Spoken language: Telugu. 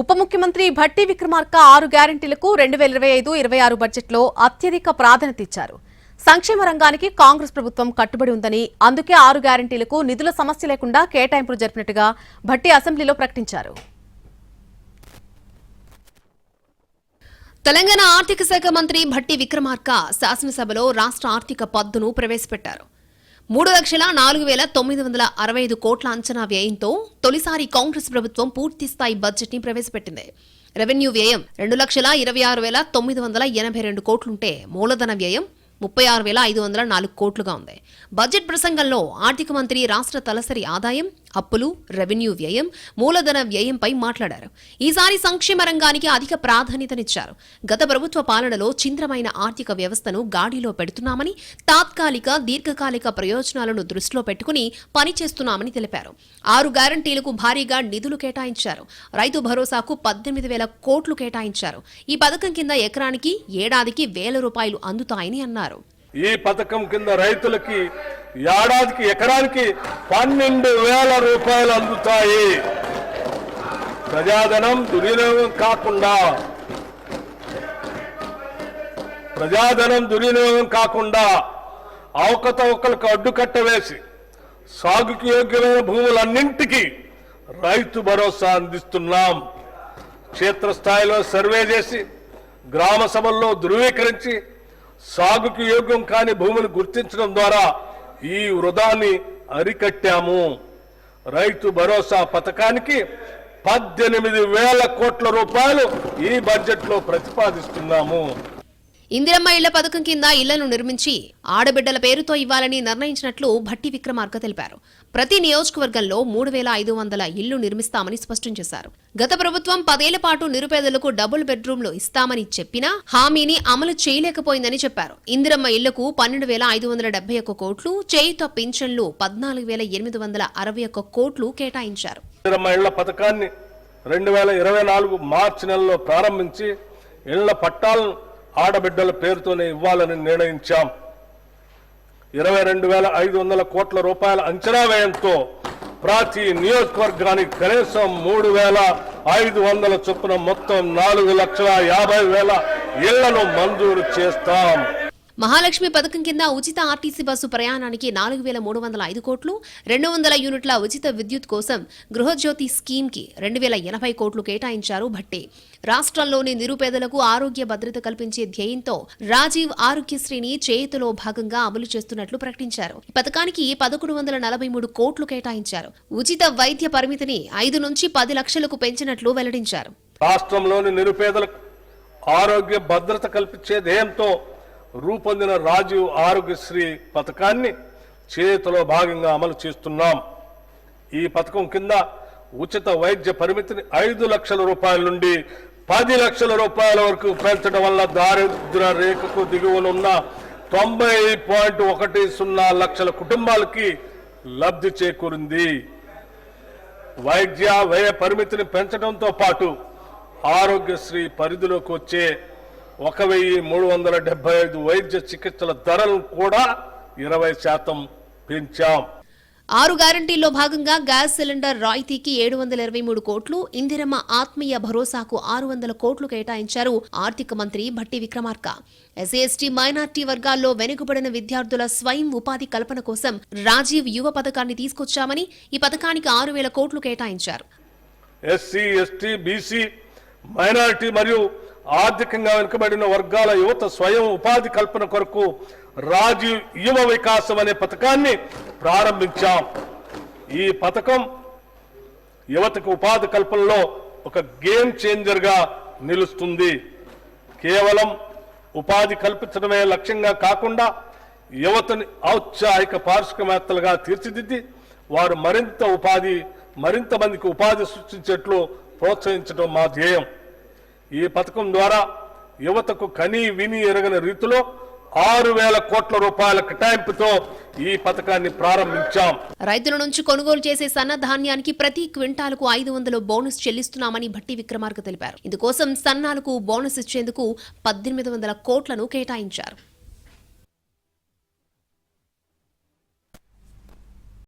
ఉప ముఖ్యమంత్రి భట్టి విక్రమార్క 6 గ్యారెంటీలకు 2025-26 బడ్జెట్లో అత్యధిక ప్రాధాన్యత ఇచ్చారు. సంక్షేమ రంగానికి కాంగ్రెస్ ప్రభుత్వం కట్టుబడి ఉందని, అందుకే 6 గ్యారెంటీలకు నిధుల సమస్య లేకుండా కేటాయింపులు జరిపినట్టుగా భట్టి అసెంబ్లీలో ప్రకటించారు. తెలంగాణ ఆర్థిక శాఖ మంత్రి భట్టి విక్రమార్క శాసనసభలో రాష్ట్ర ఆర్థిక పద్దును ప్రవేశపెట్టారు. 3,04,965 కోట్ల అంచనా వ్యయంతో తొలిసారి కాంగ్రెస్ ప్రభుత్వం పూర్తిస్థాయి బడ్జెట్ ని ప్రవేశపెట్టింది. రెవెన్యూ వ్యయం 2,26,982 కోట్లుంటే మూలధన వ్యయం 36,504 కోట్లుగా ఉంది. బడ్జెట్ ప్రసంగంలో ఆర్థిక మంత్రి రాష్ట్ర తలసరి ఆదాయం, అప్పులు, రెవెన్యూ వ్యయం, మూలధన వ్యయంపై మాట్లాడారు. ఈసారి సంక్షేమ రంగానికి అధిక ప్రాధాన్యతనిచ్చారు. గత ప్రభుత్వ పాలనలో చింద్రమైన ఆర్థిక వ్యవస్థను గాడిలో పెడుతున్నామని, తాత్కాలిక దీర్ఘకాలిక ప్రయోజనాలను దృష్టిలో పెట్టుకుని పనిచేస్తున్నామని తెలిపారు. 6 గ్యారంటీలకు భారీగా నిధులు కేటాయించారు. రైతు భరోసాకు 18,000 కోట్లు కేటాయించారు. ఈ పథకం కింద ఎకరానికి ఏడాదికి ₹1,000 అందుతాయని అన్నారు. ఈ పథకం కింద రైతులకి ఏడాదికి ఎకరానికి ₹12,000 అందుతాయి. ప్రజాధనం దుర్వినియోగం కాకుండా అవకతవకలకు అడ్డుకట్ట వేసి సాగుకి యోగ్యమైన భూములన్నింటికీ రైతు భరోసా అందిస్తున్నాం. క్షేత్రస్థాయిలో సర్వే చేసి గ్రామ సభల్లో ధృవీకరించి సాగుకు యోగ్యం కాని భూమిని గుర్తించడం ద్వారా ఈ వృధాన్ని అరికట్టాము. రైతు భరోసా పథకానికి ₹18,000 కోట్ల ఈ బడ్జెట్లో ప్రతిపాదిస్తున్నాము. ఇందిరమ్మ ఇళ్ల పథకం కింద ఇళ్లను నిర్మించి ఆడబిడ్డల పేరుతో ఇవ్వాలని నిర్ణయించినట్లు భట్టి విక్రమార్క తెలిపారు. ప్రతి నియోజకవర్గంలో 3,500 ఇళ్లు నిర్మిస్తామని స్పష్టం చేశారు. గత ప్రభుత్వం 10 ఏళ్ల పాటు నిరుపేదలకు డబుల్ బెడ్రూమ్లు ఇస్తామని చెప్పినా హామీని అమలు చేయలేకపోయిందని చెప్పారు. ఇందిరమ్మ ఇళ్లకు 12,571 కోట్లు, చేయుత పింఛన్లు 14,861 కోట్లు కేటాయించారు. ఇందిరమ్మ ఇళ్ల పథకాన్ని 2024 మార్చి నెలలో ప్రారంభించి ఇళ్ల పట్టాలను ఆడబిడ్డల పేరుతోనే ఇవ్వాలని నిర్ణయించాం. 22,500 కోట్ల అంచనా వ్యయంతో ప్రతి నియోజకవర్గానికి కనీసం 3,500 చొప్పున మొత్తం 4,50,000 ఇళ్లను మంజూరు చేస్తాం. మహాలక్ష్మి పథకం కింద ఉచిత ఆర్టీసీ బస్సు ప్రయాణానికి 4,305 కోట్లు, 200 యూనిట్ల ఉచిత విద్యుత్ కోసం గృహజ్యోతి స్కీమ్ కి 2,080 కోట్లు కేటాయించారు భట్టి. రాష్ట్రంలోని నిరుపేదలకు ఆరోగ్య భద్రత కల్పించే ధ్యేయంతో రాజీవ్ ఆరోగ్యశ్రీని చేయుతలో భాగంగా అమలు చేస్తున్నట్లు ప్రకటించారు. ఈ పథకానికి 1,143 కోట్లు కేటాయించారు. ఉచిత వైద్య పరిమితిని 5 నుంచి 10 లక్షలకు పెంచినట్లు వెల్లడించారు. రాష్ట్రంలోని నిరుపేదలకు ఆరోగ్య భద్రత కల్పించే ధ్యేయంతో రూపొందిన రాజీవ్ ఆరోగ్యశ్రీ పథకాన్ని చేతిలో భాగంగా అమలు చేస్తున్నాం. ఈ పథకం కింద ఉచిత వైద్య పరిమితిని ₹5 లక్షల నుండి ₹10 లక్షల వరకు పెంచడం వల్ల దారిద్ర్య రేఖకు దిగువనున్న 90.10 లక్షల కుటుంబాలకి లబ్ధి చేకూరింది. వైద్య వ్యయ పరిమితిని పెంచడంతో పాటు ఆరోగ్యశ్రీ పరిధిలోకి వచ్చే 1,375 వైద్య చికిత్సల ధరలను కూడా 20% పెంచాం. 6 గ్యారంటీల్లో భాగంగా గ్యాస్ సిలిండర్ రాయితీకి 723 కోట్లు, ఇందిరమ్మ ఆత్మీయ భరోసాకు 600 కోట్లు కేటాయించారు ఆర్థిక మంత్రి Bhatti Vikramarka. SC ST minority వర్గాల్లో వెనుకబడిన విద్యార్థుల స్వయం ఉపాధి కల్పన కోసం రాజీవ్ యువ పథకాన్ని తీసుకొచ్చామని, ఈ పథకానికి 6,000 కోట్లు కేటాయించారు. ఎస్సీ ఎస్టీ బీసీ మైనారిటీ మరియు ఆర్థికంగా వెనుకబడిన వర్గాల యువత స్వయం ఉపాధి కల్పన కొరకు రాజీవ్ యువ వికాసం అనే పథకాన్ని ప్రారంభించాం. ఈ పథకం యువతకు ఉపాధి కల్పనలో ఒక గేమ్ చేంజర్ గా నిలుస్తుంది. కేవలం ఉపాధి కల్పించడమే లక్ష్యంగా కాకుండా యువతని ఔత్సాహిక పారిశ్రామికవేత్తలుగా తీర్చిదిద్ది వారు మరింత మందికి ఉపాధి సృష్టించేట్లు ప్రోత్సహించడం మా ధ్యేయం. ఈ పథకం ద్వారా యువతకు కనీ విని ఎరగని రీతిలో ₹6,000 కోట్ల కేటాయింపుతో ఈ పథకాన్ని ప్రారంభించాం. రైతుల నుంచి కొనుగోలు చేసే సన్నధాన్యానికి ప్రతి క్వింటాలకు 500 బోనస్ చెల్లిస్తున్నామని భట్టి విక్రమార్క తెలిపారు. ఇందుకోసం సన్నాలకు బోనస్ ఇచ్చేందుకు 1,800 కోట్లను కేటాయించారు.